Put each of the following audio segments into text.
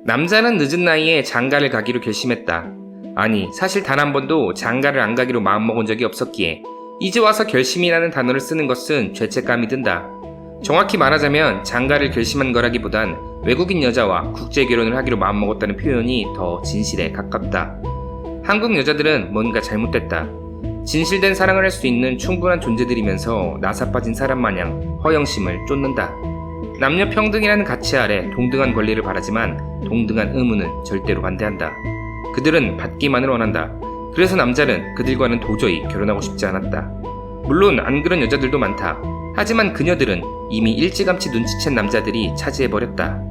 남자는 늦은 나이에 장가를 가기로 결심했다. 아니, 사실 단 한 번도 장가를 안 가기로 마음먹은 적이 없었기에 이제 와서 결심이라는 단어를 쓰는 것은 죄책감이 든다. 정확히 말하자면 장가를 결심한 거라기보단 외국인 여자와 국제결혼을 하기로 마음먹었다는 표현이 더 진실에 가깝다. 한국 여자들은 뭔가 잘못됐다. 진실된 사랑을 할 수 있는 충분한 존재들이면서 나사 빠진 사람 마냥 허영심을 쫓는다. 남녀 평등이라는 가치 아래 동등한 권리를 바라지만 동등한 의무는 절대로 반대한다. 그들은 받기만을 원한다. 그래서 남자는 그들과는 도저히 결혼하고 싶지 않았다. 물론 안 그런 여자들도 많다. 하지만 그녀들은 이미 일찌감치 눈치챈 남자들이 차지해버렸다.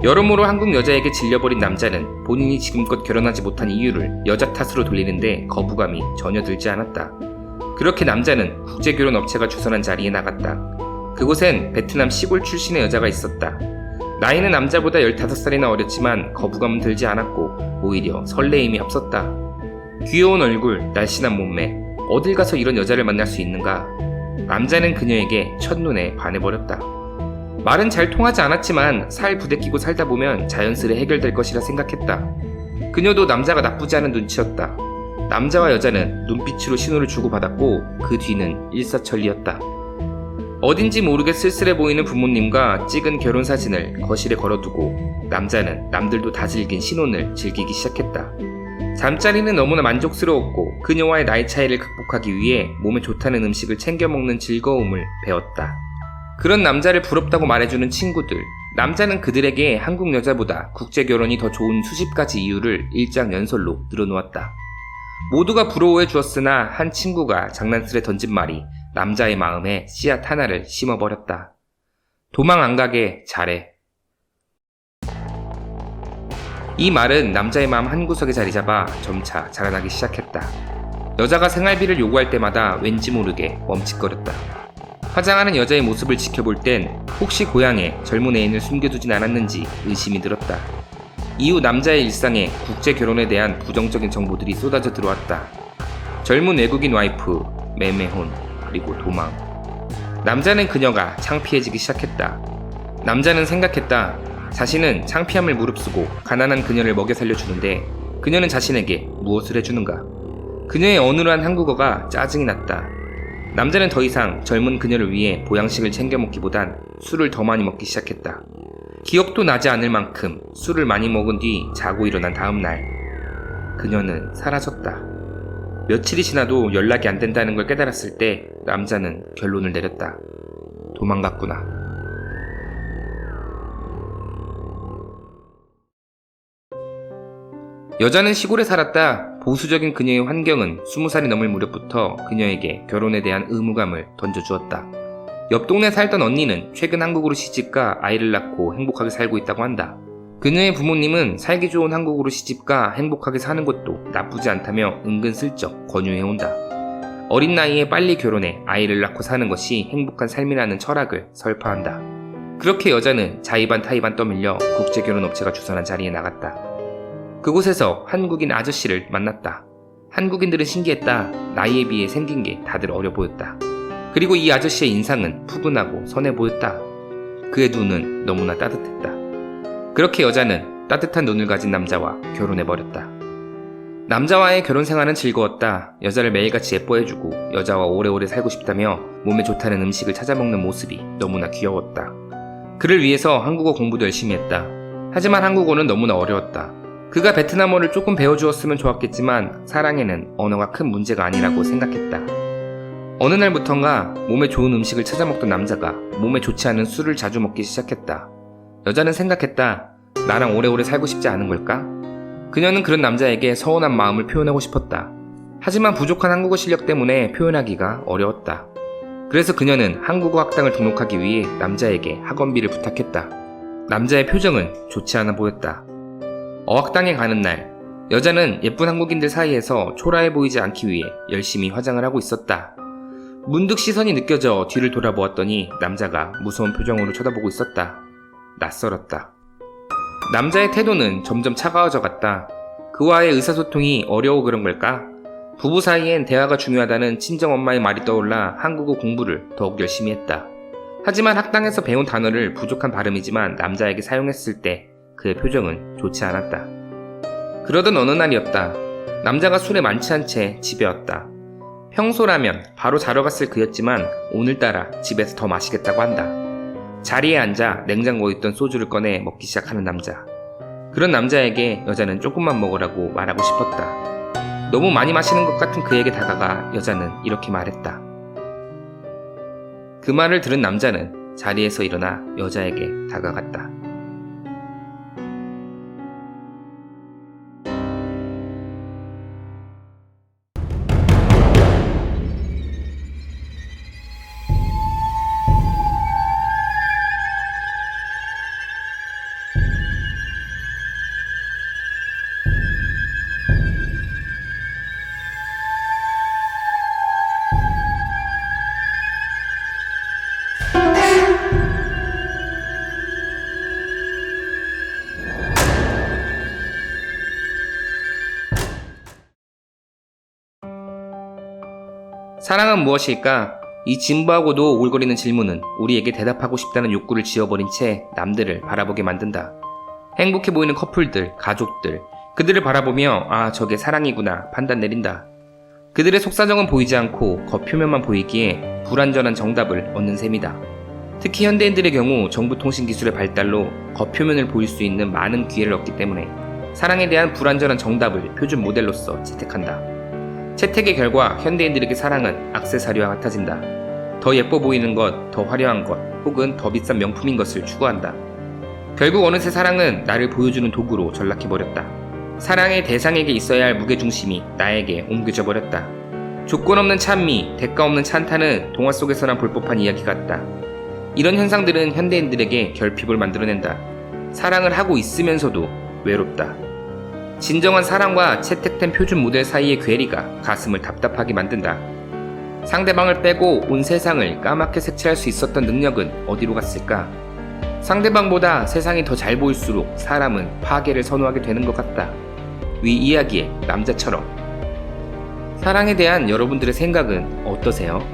여러모로 한국 여자에게 질려버린 남자는 본인이 지금껏 결혼하지 못한 이유를 여자 탓으로 돌리는데 거부감이 전혀 들지 않았다. 그렇게 남자는 국제결혼 업체가 주선한 자리에 나갔다. 그곳엔 베트남 시골 출신의 여자가 있었다. 나이는 남자보다 15살이나 어렸지만 거부감은 들지 않았고 오히려 설레임이 앞섰다. 귀여운 얼굴, 날씬한 몸매, 어딜 가서 이런 여자를 만날 수 있는가? 남자는 그녀에게 첫눈에 반해버렸다. 말은 잘 통하지 않았지만 살 부대끼고 살다 보면 자연스레 해결될 것이라 생각했다. 그녀도 남자가 나쁘지 않은 눈치였다. 남자와 여자는 눈빛으로 신호를 주고받았고 그 뒤는 일사천리였다. 어딘지 모르게 쓸쓸해 보이는 부모님과 찍은 결혼사진을 거실에 걸어두고 남자는 남들도 다 즐긴 신혼을 즐기기 시작했다. 잠자리는 너무나 만족스러웠고 그녀와의 나이 차이를 극복하기 위해 몸에 좋다는 음식을 챙겨 먹는 즐거움을 배웠다. 그런 남자를 부럽다고 말해주는 친구들, 남자는 그들에게 한국 여자보다 국제결혼이 더 좋은 수십 가지 이유를 일장연설로 늘어놓았다. 모두가 부러워해 주었으나 한 친구가 장난스레 던진 말이 남자의 마음에 씨앗 하나를 심어버렸다. 도망 안 가게 잘해. 이 말은 남자의 마음 한구석에 자리 잡아 점차 자라나기 시작했다. 여자가 생활비를 요구할 때마다 왠지 모르게 멈칫거렸다. 화장하는 여자의 모습을 지켜볼 땐 혹시 고향에 젊은 애인을 숨겨두진 않았는지 의심이 들었다. 이후 남자의 일상에 국제결혼에 대한 부정적인 정보들이 쏟아져 들어왔다. 젊은 외국인 와이프, 매매혼, 그리고 도망. 남자는 그녀가 창피해지기 시작했다. 남자는 생각했다. 자신은 창피함을 무릅쓰고 가난한 그녀를 먹여 살려주는데 그녀는 자신에게 무엇을 해주는가? 그녀의 어눌한 한국어가 짜증이 났다. 남자는 더 이상 젊은 그녀를 위해 보양식을 챙겨 먹기보단 술을 더 많이 먹기 시작했다. 기억도 나지 않을 만큼 술을 많이 먹은 뒤 자고 일어난 다음 날 그녀는 사라졌다. 며칠이 지나도 연락이 안 된다는 걸 깨달았을 때 남자는 결론을 내렸다. 도망갔구나. 여자는 시골에 살았다. 보수적인 그녀의 환경은 20살이 넘을 무렵부터 그녀에게 결혼에 대한 의무감을 던져주었다. 옆 동네 살던 언니는 최근 한국으로 시집가 아이를 낳고 행복하게 살고 있다고 한다. 그녀의 부모님은 살기 좋은 한국으로 시집가 행복하게 사는 것도 나쁘지 않다며 은근슬쩍 권유해온다. 어린 나이에 빨리 결혼해 아이를 낳고 사는 것이 행복한 삶이라는 철학을 설파한다. 그렇게 여자는 자의반 타의반 떠밀려 국제결혼업체가 주선한 자리에 나갔다. 그곳에서 한국인 아저씨를 만났다. 한국인들은 신기했다. 나이에 비해 생긴 게 다들 어려 보였다. 그리고 이 아저씨의 인상은 푸근하고 선해 보였다. 그의 눈은 너무나 따뜻했다. 그렇게 여자는 따뜻한 눈을 가진 남자와 결혼해버렸다. 남자와의 결혼 생활은 즐거웠다. 여자를 매일같이 예뻐해주고 여자와 오래오래 살고 싶다며 몸에 좋다는 음식을 찾아먹는 모습이 너무나 귀여웠다. 그를 위해서 한국어 공부도 열심히 했다. 하지만 한국어는 너무나 어려웠다. 그가 베트남어를 조금 배워주었으면 좋았겠지만 사랑에는 언어가 큰 문제가 아니라고 생각했다. 어느 날부턴가 몸에 좋은 음식을 찾아먹던 남자가 몸에 좋지 않은 술을 자주 먹기 시작했다. 여자는 생각했다. 나랑 오래오래 살고 싶지 않은 걸까? 그녀는 그런 남자에게 서운한 마음을 표현하고 싶었다. 하지만 부족한 한국어 실력 때문에 표현하기가 어려웠다. 그래서 그녀는 한국어 학당을 등록하기 위해 남자에게 학원비를 부탁했다. 남자의 표정은 좋지 않아 보였다. 어학당에 가는 날, 여자는 예쁜 한국인들 사이에서 초라해 보이지 않기 위해 열심히 화장을 하고 있었다. 문득 시선이 느껴져 뒤를 돌아보았더니 남자가 무서운 표정으로 쳐다보고 있었다. 낯설었다. 남자의 태도는 점점 차가워져 갔다. 그와의 의사소통이 어려워 그런 걸까? 부부 사이엔 대화가 중요하다는 친정엄마의 말이 떠올라 한국어 공부를 더욱 열심히 했다. 하지만 학당에서 배운 단어를 부족한 발음이지만 남자에게 사용했을 때 그의 표정은 좋지 않았다. 그러던 어느 날이었다. 남자가 술에 만취한 채 집에 왔다. 평소라면 바로 자러 갔을 그였지만 오늘따라 집에서 더 마시겠다고 한다. 자리에 앉아 냉장고에 있던 소주를 꺼내 먹기 시작하는 남자. 그런 남자에게 여자는 조금만 먹으라고 말하고 싶었다. 너무 많이 마시는 것 같은 그에게 다가가 여자는 이렇게 말했다. 그 말을 들은 남자는 자리에서 일어나 여자에게 다가갔다. 사랑은 무엇일까? 이 진부하고도 오글거리는 질문은 우리에게 대답하고 싶다는 욕구를 지워버린 채 남들을 바라보게 만든다. 행복해 보이는 커플들, 가족들, 그들을 바라보며 아, 저게 사랑이구나 판단 내린다. 그들의 속사정은 보이지 않고 겉표면만 보이기에 불완전한 정답을 얻는 셈이다. 특히 현대인들의 경우 정보통신기술의 발달로 겉표면을 보일 수 있는 많은 기회를 얻기 때문에 사랑에 대한 불완전한 정답을 표준 모델로서 채택한다. 채택의 결과 현대인들에게 사랑은 액세서리와 같아진다. 더 예뻐 보이는 것, 더 화려한 것, 혹은 더 비싼 명품인 것을 추구한다. 결국 어느새 사랑은 나를 보여주는 도구로 전락해버렸다. 사랑의 대상에게 있어야 할 무게중심이 나에게 옮겨져 버렸다. 조건 없는 찬미, 대가 없는 찬탄은 동화 속에서나 볼 법한 이야기 같다. 이런 현상들은 현대인들에게 결핍을 만들어낸다. 사랑을 하고 있으면서도 외롭다. 진정한 사랑과 채택된 표준 모델 사이의 괴리가 가슴을 답답하게 만든다. 상대방을 빼고 온 세상을 까맣게 색칠할 수 있었던 능력은 어디로 갔을까? 상대방보다 세상이 더 잘 보일수록 사람은 파괴를 선호하게 되는 것 같다. 위 이야기의 남자처럼. 사랑에 대한 여러분들의 생각은 어떠세요?